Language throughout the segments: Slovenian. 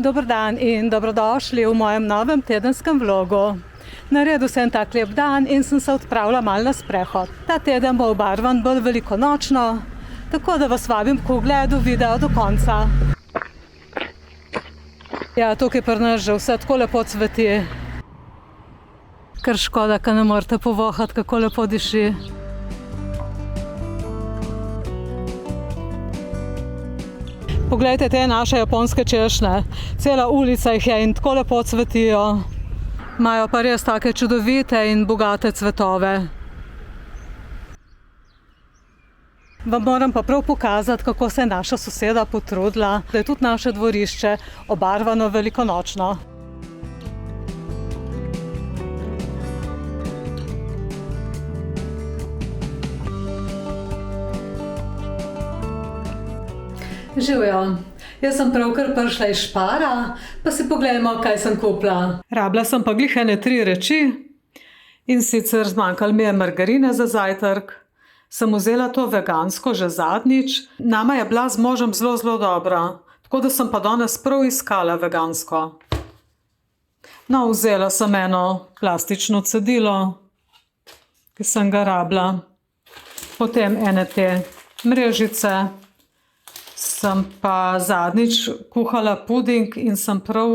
Dober dan in dobrodošli v mojem novem tedenskem vlogu. Naredil sem tak lep dan in sem se odpravila malo na sprehod. Ta teden bo obarvan bolj velikonočno, tako da vas vabim k ogledu videa do konca. Ja, tukaj pri nas že vse tako lepo cveti. Kar škoda, ka ne morete povohati, kako lepo diši. Poglejte te naše japonske češnje. Cela ulica jih je in tako lepo cvetijo. Imajo pa res take čudovite in bogate cvetove. Vam moram pa prav pokazati, kako se je naša soseda potrudila, da je tudi naše dvorišče obarvano velikonočno. Živjo, jaz sem pravkar prišla iz Spara, pa si poglejmo, kaj sem kupila. Rabila sem pa glih ene 3 reči in sicer zmanjkalo mi je margarine za zajtrk. Sem vzela to vegansko že zadnjič. Nama je bila z možem zelo dobra, tako da sem pa danes prav iskala vegansko. No, vzela sem eno plastično cedilo, ki sem ga rabila. Potem ene te mrežice. Sem pa zadnjič kuhala puding in sem prav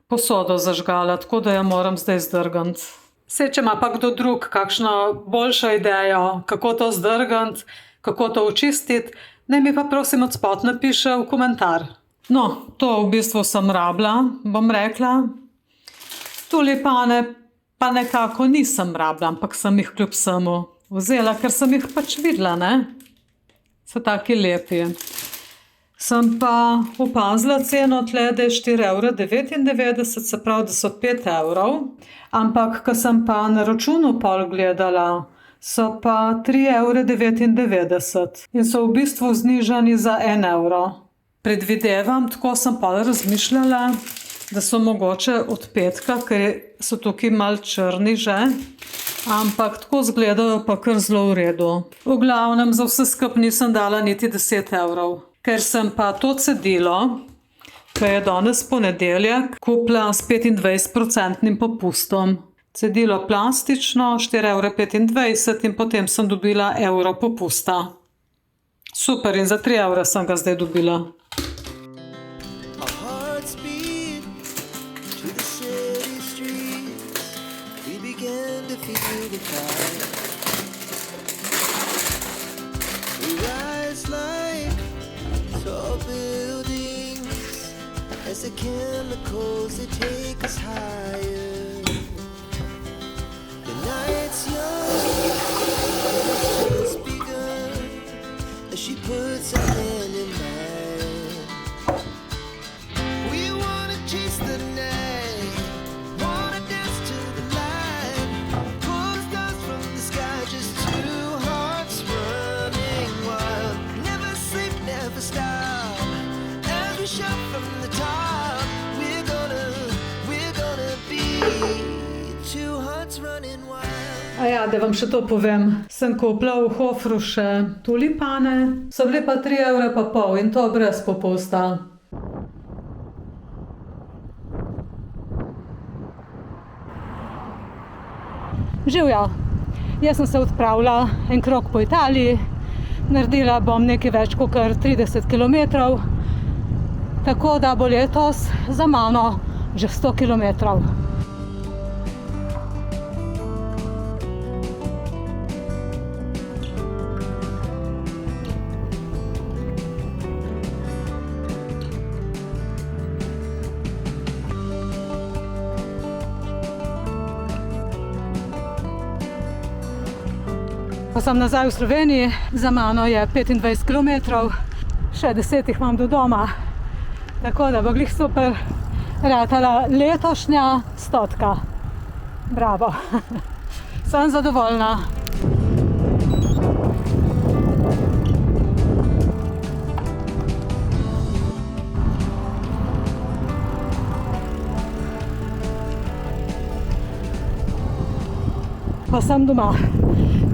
posodo zažgala, tako da jo moram zdaj zdrgniti. Saj, če ima pa kdo drug kakšno boljšo idejo, kako to zdrgniti, kako to očistiti, naj mi pa prosim od spod napiše v komentar. No, to v bistvu sem rabila, bom rekla. Tulipane pa nekako nisem rabila, ampak sem jih kljub vsemu vzela, ker sem jih pač videla, ne? So taki lepi. Sem pa opazila ceno tle, da je 4,99 €, se pravi, da so 5 €, ampak ko sem pa na računu pol gledala, so pa 3,99 € in so v bistvu znižani za 1 €. Predvidevam, tako sem pa razmišljala, da so mogoče od petka, ker so tukaj malo črni že, ampak tako izgledajo pa kar zelo v redu. V glavnem za vse skupaj nisem dala niti 10 €. Ker sem pa to cedilo, ki je danes ponedeljek, kupila s 25% popustom. Cedilo plastično, 4,25 € in potem sem dobila evro popusta. Super, in za 3 € sem ga zdaj dobila. As the chemicals they take us higher. The night's young, has begun. As she puts her hand in mine, we wanna chase the night, wanna dance to the light. Pull stars from the sky, just 2 hearts running wild. Never sleep, never stop. As we shout from the top. A ja, da vam še to povem. Sem kupila v Hofru še tulipane. So bili pa 3,5 € in to brez popusta. Živjo! Jaz sem se odpravila en krog po Italiji. Naredila bom nekaj več kot 30 kilometrov. Tako da bo letos za mano že 100 kilometrov. Ko sem nazaj v Sloveniji, za mano je 25 kilometrov, še 10 jih imam do doma, tako da bo glih super ratala letošnja 100. Bravo, sem zadovoljna. Pa sem doma.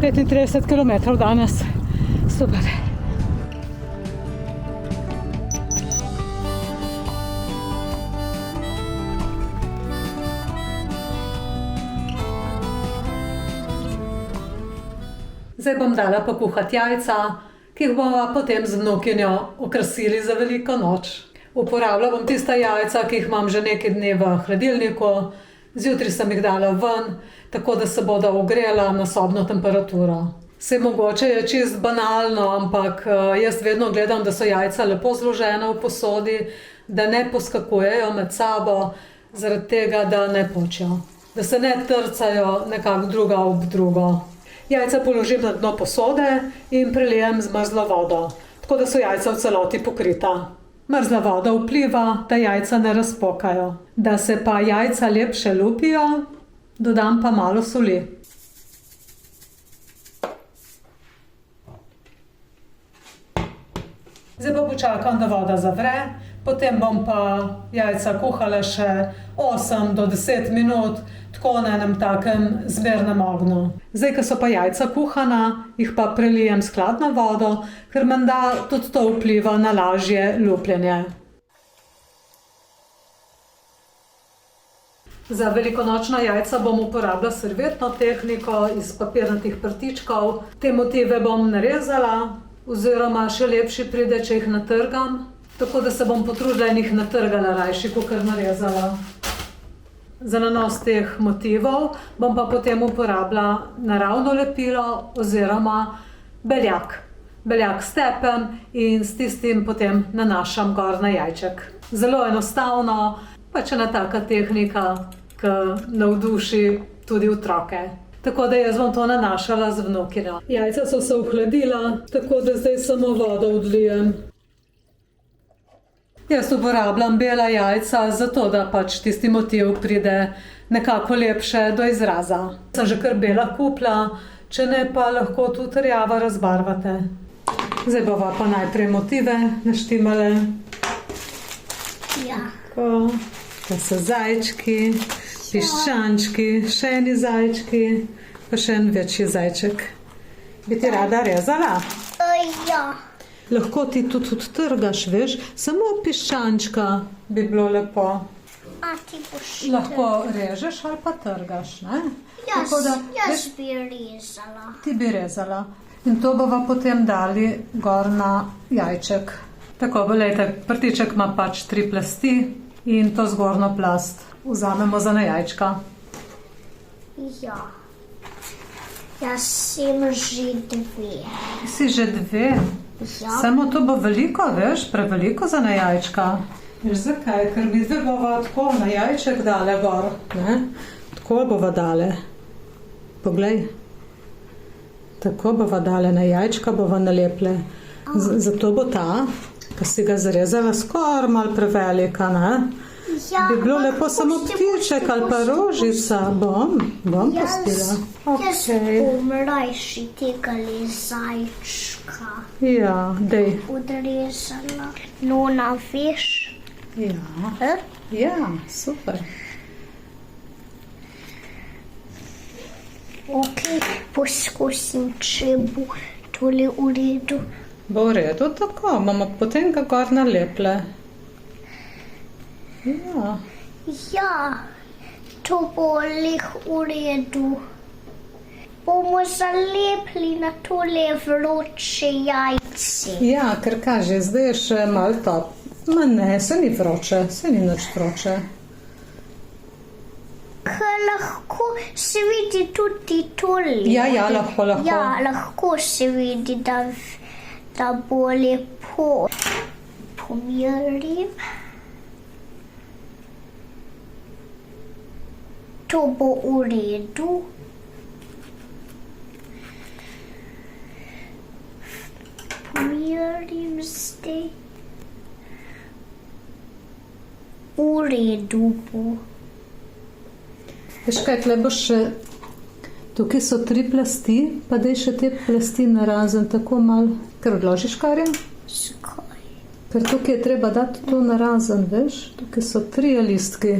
35 kilometrov danes. Super. Zdaj bom dala pa kuhati jajca, ki jih bomo potem z vnukinjo okrasili za veliko noč. Uporabila bom tista jajca, ki jih imam že nekaj dni v hladilniku. Zjutraj sem jih dala ven, tako da se bodo ogrela na sobno temperaturo. Saj mogoče je čist banalno, ampak jaz vedno gledam, da so jajca lepo zložena v posodi, da ne poskakujejo med sabo, zaradi tega, da ne počijo. Da se ne trcajo nekako druga ob drugo. Jajca položim na dno posode in prelijem z mrzlo vodo, tako da so jajca v celoti pokrita. Mrzla voda vpliva, da jajca ne razpokajo. Da se pa jajca lepše lupijo, dodam pa malo soli. Zdaj pa počakam, da voda zavre, potem bom pa jajca kuhala še 8 do 10 minut, tako na enem takem zmernem ognju. Zdaj, ko so pa jajca kuhana, jih pa prelijem s hladno vodo, ker menda tudi to vpliva na lažje lupljenje. Za velikonočna jajca bom uporabila servetno tehniko iz papirnatih prtičkov. Te motive bom narezala, oziroma še lepši pride, če jih natrgam, tako da se bom potrudila in jih natrgala rajši, kakor narezala. Za nanos teh motivov bom pa potem uporabila naravno lepilo oziroma beljak. Beljak stepem in s tistim potem nanašam gor na jajček. Zelo enostavno, pač ena taka tehnika, ki navduši tudi otroke. Tako da jaz bom to nanašala z vnukinjo. Jajca so se ohladila, tako da zdaj samo vodo odlijem. Jaz uporabljam bela jajca, zato da pač tisti motiv pride nekako lepše do izraza. Sem že kar bela kupila, če ne pa lahko tudi rjava razbarvate. Zdaj bova pa najprej motive naštimale. Ja. Tako, to so zajčki, piščančki, še eni zajčki, pa še en večji zajček. Bi ti rada rezala? Ja. Lahko ti tudi odtrgaš, veš, samo piščančka bi bilo lepo. A ti boš Lahko režeš ali pa trgaš, ne? Tako da, Jaz veš, bi rezala. ti bi rezala. In to bova potem dali gor na jajček. Tako, glejte, prtiček ima pač 3 plasti in to zgornjo plast vzamemo za na jajčka. Ja. Jaz sem že 2. Si že 2? Ja. Samo to bo veliko, veš, preveliko za na jajčka. Veš zakaj? Ker mi zdaj bova tako na jajček dale gor, ne? Tako bova dale. Poglej. Tako bova dale na jajčka, bova naleple. Zato bo ta, ki si ga zarezala, skoraj malo prevelika, ne? Ja, Bi bilo ampak lepo samo pusti, ptiček ali pa rožica. Bom pustila. Jaz Okej. bom rajši tega zajčka Ja, dej. odrezala. No, na veš. Ja. Ja, super. Ok, poskusim, če bo tole v redu. Bo v redu tako, bomo potem ga gor naleple. Ja. Ja, to bo lih v redu. Bomo zalepili na tole vroče jajce. Ja, ker kaže, zdaj je še malo top. Ma ne, se ni vroče, se ni nič vroče. Ker lahko se vidi tudi tole. Ja, lahko. Ja, lahko se vidi, da bo lepo. Pomirim. To bo v redu. Pomirim zdaj. V redu bo. Veš kaj, tle boš še, tukaj so 3 plasti, pa daj še te plasti narazen, tako malo, ker odložiš karja? Zakaj? Ker tukaj je treba dati to narazen, veš, tukaj so 3 listki.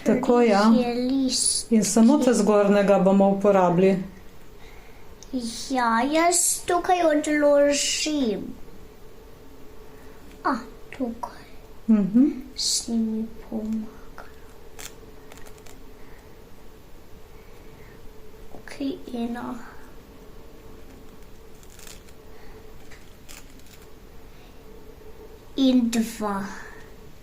Tako, ja. Je list. In samo te zgornjega bomo uporabili. Ja, jaz tukaj odložim. A, tukaj. Si mi pomaga. Ok, ena. in 2.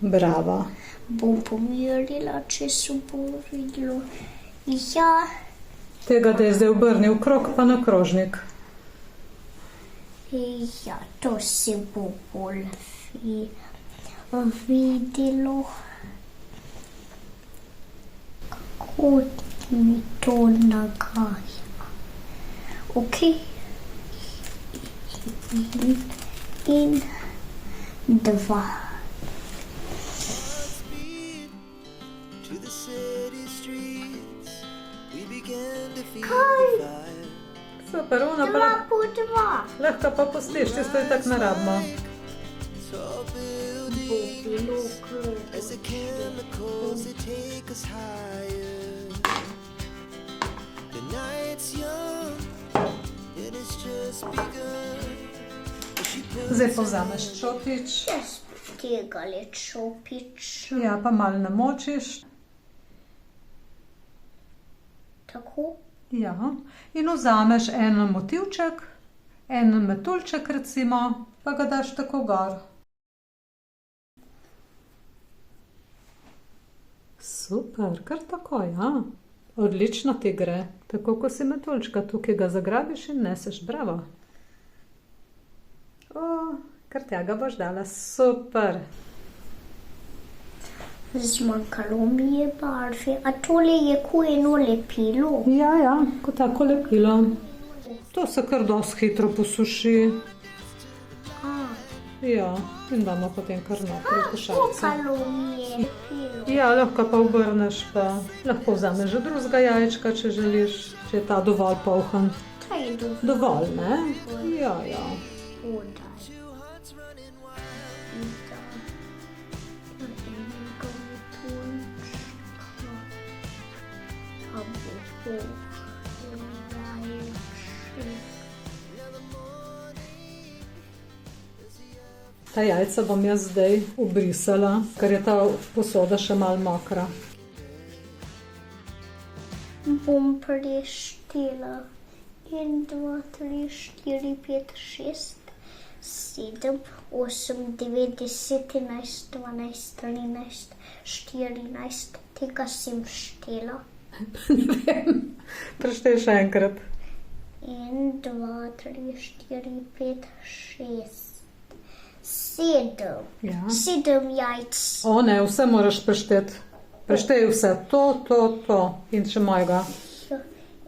Brava. Bom pomerila, če se bo videlo. Ja, Tega, da je zdaj obrnil krog, pa na krožnik. ja, to se bo bolj videlo. Kako mi to nagaja. Ok. In 2. Speed to the city streets. We began to feel Kaj? the fire. Super, ona 2 po 2. lahko pa pustiš, tisto je tako narabno. Tall Bo buildings bilo as the chemicals they take us higher. The night's young and it's just begun. She puts Zdaj povzameš čopič. Jaz tega čopič. Ja, pa malo namočiš. Tako. Ja. In vzameš en motivček, en metuljček recimo, pa ga daš tako gor. Super, kar tako, ja. Odlično ti gre. Tako, ko si metuljčka, tukaj ga zagrabiš in neseš, bravo. O, kar tega boš dala, super. Zmanjkalo mi je barve. A tole je ko eno lepilo. Ja, kot tako lepilo. To se kar dosti hitro posuši. Ja, in damo potem kar naprej v košarico. Zmanjkalo mi je lepilo. Ja, lahko pa obrneš, pa lahko vzameš že drugega jajčka, če želiš, če je ta dovolj polhan. To je dovolj. Dovolj, ne? Ja. Podaj. Ta jajca bom jaz zdaj obrisala, ker je ta posoda še malo mokra. Bom preštela. 1, 2, 3, 4, 5, 6, 7, 8, 9, 10, 11, 12, 13, 14. Tega sem štela. Ne vem, preštej še enkrat. 1, 2, 3, 4, 5, 6, 7. Ja. 7 jajc. O ne, vse moraš prešteti. Preštej vse, to in še mojega.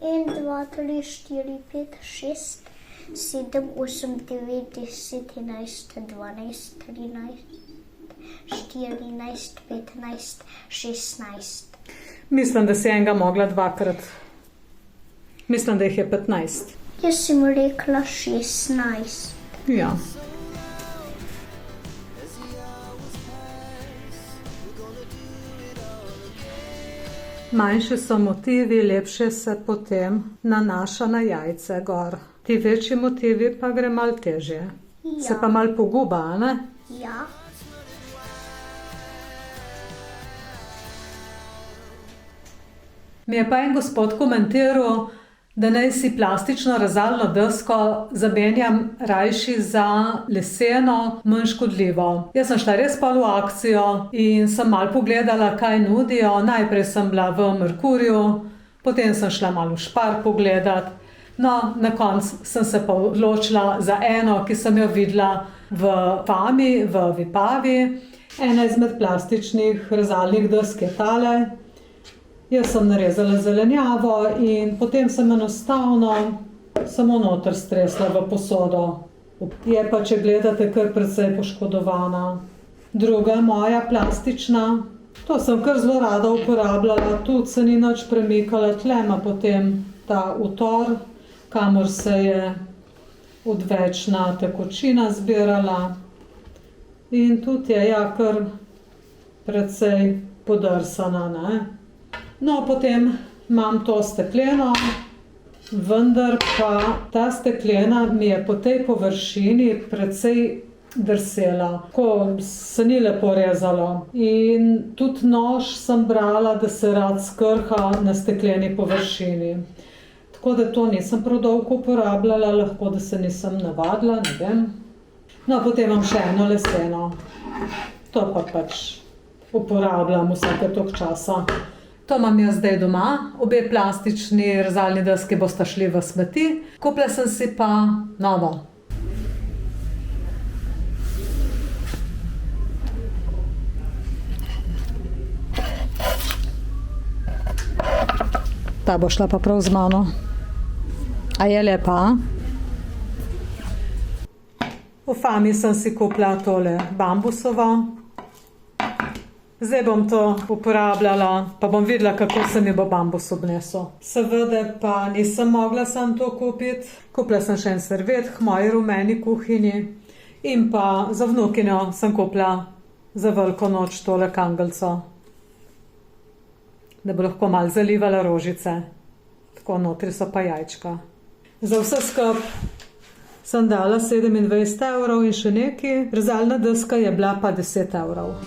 1, 2, 3, 4, 5, 6, 7, 8, 9, 10, 11, 12, 13, 14, 15, 16. Mislim, da si enega mogla dvakrat. Mislim, da jih je 15. Jaz sem rekla 16. Ja. Manjši so motivi, lepše se potem nanaša na jajce gor. Ti večji motivi pa gre malo težje. Se pa malo poguba, a ne? Ja. Mi je pa en gospod komentiral, da naj si plastično rezalno desko zamenjam rajši za leseno, manj škodljivo. Jaz sem šla res pa v akcijo in sem malo pogledala, kaj nudijo. Najprej sem bila v Merkurju, potem sem šla malo v Spar pogledat. No, na koncu sem se pa odločila za eno, ki sem jo videla v Fami, v Vipavi. Ena izmed plastičnih rezalnih desk je tale. Jaz sem narezala zelenjavo in potem sem enostavno samo noter stresla v posodo. Je pa, če gledate, kar precej poškodovana. Druga moja plastična, to sem kar zelo rada uporabljala, tudi se ni nič premikala, tle ima potem ta utor, kamor se je odvečna tekočina zbirala. In tudi je kar precej podrsana, ne? No, potem imam to stekleno, vendar pa ta steklena mi je po tej površini precej drsela, ko se ni lepo rezalo. In tudi nož sem brala, da se rad skrha na stekleni površini. Tako da to nisem prav dolgo uporabljala, lahko da se nisem navadila, ne vem. No, potem imam še eno leseno. To pa pač uporabljam vsake toliko časa. To imam jaz zdaj doma, obe plastični rezalni deski bosta šli v smeti. Kupila sem si pa novo. Ta bo šla pa prav z mano. A je lepa? V Fami sem si kupila tole bambusovo. Zdaj bom to uporabljala, pa bom videla, kako se mi bo bambus obnesel. Seveda pa nisem mogla sam to kupiti. Kupila sem še en servet k moji rumeni kuhinji in pa za vnukinjo sem kupila za veliko noč tole kangelco, da bo lahko malo zalivala rožice. Tako notri so pa jajčka. Za vse skup sem dala 27 evrov in še nekaj. Rezalna deska je bila pa 10 evrov.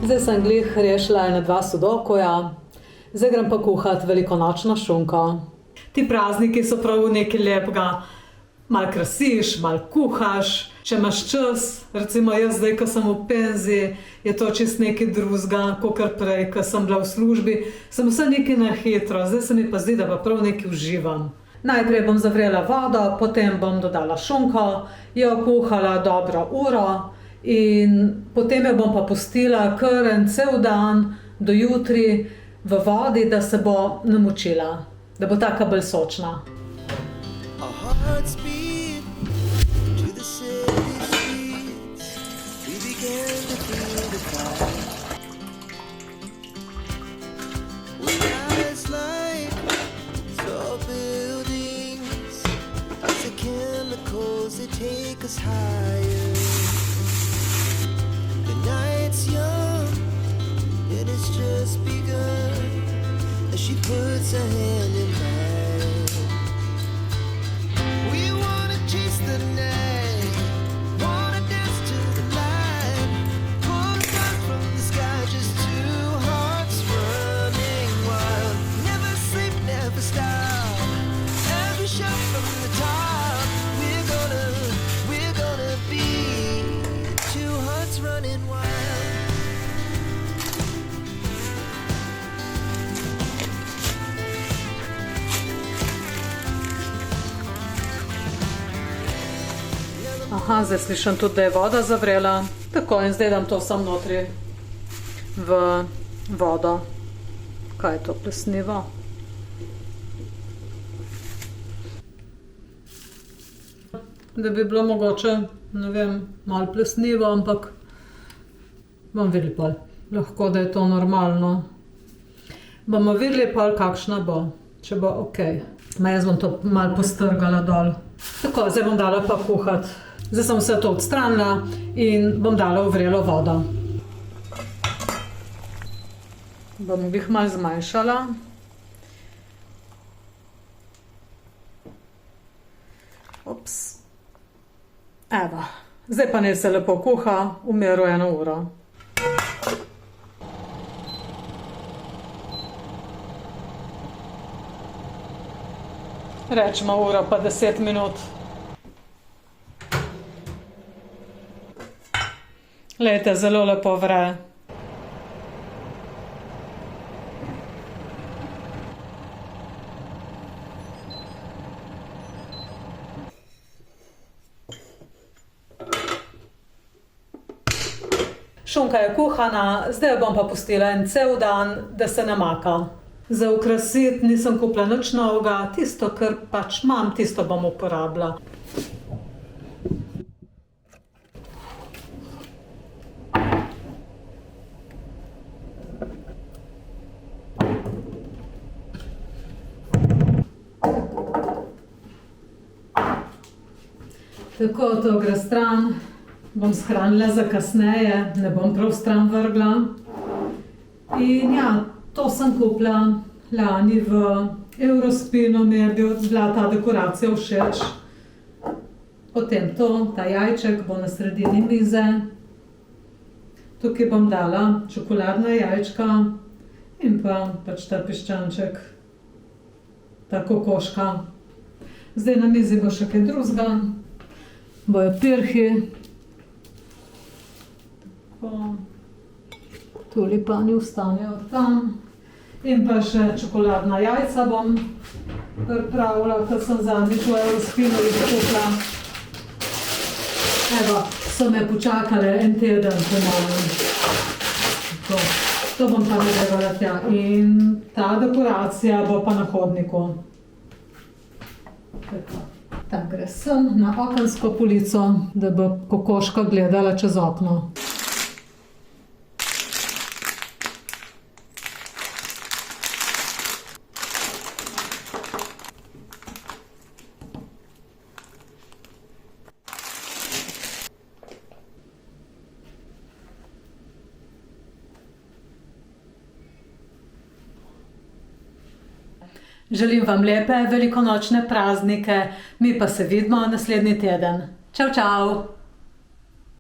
Zdaj sem glih rešila ena 2 sudokuja, zdaj grem pa kuhati velikonočno šunko. Ti prazniki so prav nekaj lepega. Malo krasiš, malo kuhaš, če imaš čas. Recimo jaz zdaj, ko sem v penziji, je to čist nekaj drugega, kakor prej, ko sem bila v službi. Sem vse nekaj na hitro, zdaj se mi pa zdi, da pa prav nekaj uživam. Najprej bom zavrela vodo, potem bom dodala šunko, jo kuhala dobro uro. In potem jo bom pa pustila kar en cel dan do jutri v vodi, da se bo namočila, da bo taka bolj sočna. Our hearts beat to the city streets. We began to feel the fire. We rise like tall buildings as the chemicals they take us higher. The night's young and it's just begun as she puts her hand in mine. We wanna chase the night, wanna dance to the light, pull the stars from the sky, just 2 hearts running wild. Never sleep, never stop, every shot from the top. We're gonna be 2 hearts running wild. Aha, zdaj slišim tudi, da je voda zavrela. Tako, in zdaj dam to sam notri v vodo. Kaj je to, plesnivo? Da bi bilo mogoče, ne vem, malo plesnivo, ampak bomo videli pol. Lahko, da je to normalno. Bomo videli pol, kakšna bo, če bo ok. Ma jaz bom to malo postrgala dol. Tako, zdaj bom dala pa kuhati. Zdaj sem vse to odstranila in bom dala v vrelo vodo. Bom jih malo zmanjšala. Ups. Evo, zdaj pa naj se lepo kuha v miru 1 uro. Rečemo uro pa 10 minut. Glejte, zelo lepo vre. Šunka je kuhana, zdaj jo bom pa pustila en cel dan, da se namaka. Za okrasiti nisem kupila nič novega, tisto, kar pač imam, tisto bom uporabila. Tako, to gre stran. Bom shranila za kasneje, ne bom prav stran vrgla. In ja, to sem kupila lani v Eurospinu, mi je bila ta dekoracija všeč. Potem to, ta jajček bo na sredini mize. Tukaj bom dala čokoladna jajčka in pa pač ta piščanček, ta kokoška. Zdaj na mizi bo še kaj drugega, bojo pirhi. Tulipani vstanejo tam. In pa še čokoladna jajca bom pripravila, ker sem zadnjič v Eurospinu jih kupila. Evo, so me počakale en teden, po mojem. To bom pa nadaljevala tja. In ta dekoracija bo pa na hodniku. Tam gre sem na okensko polico, da bo kokoška gledala čez okno. Želim vam lepe velikonočne praznike, mi pa se vidimo naslednji teden. Čau, čau!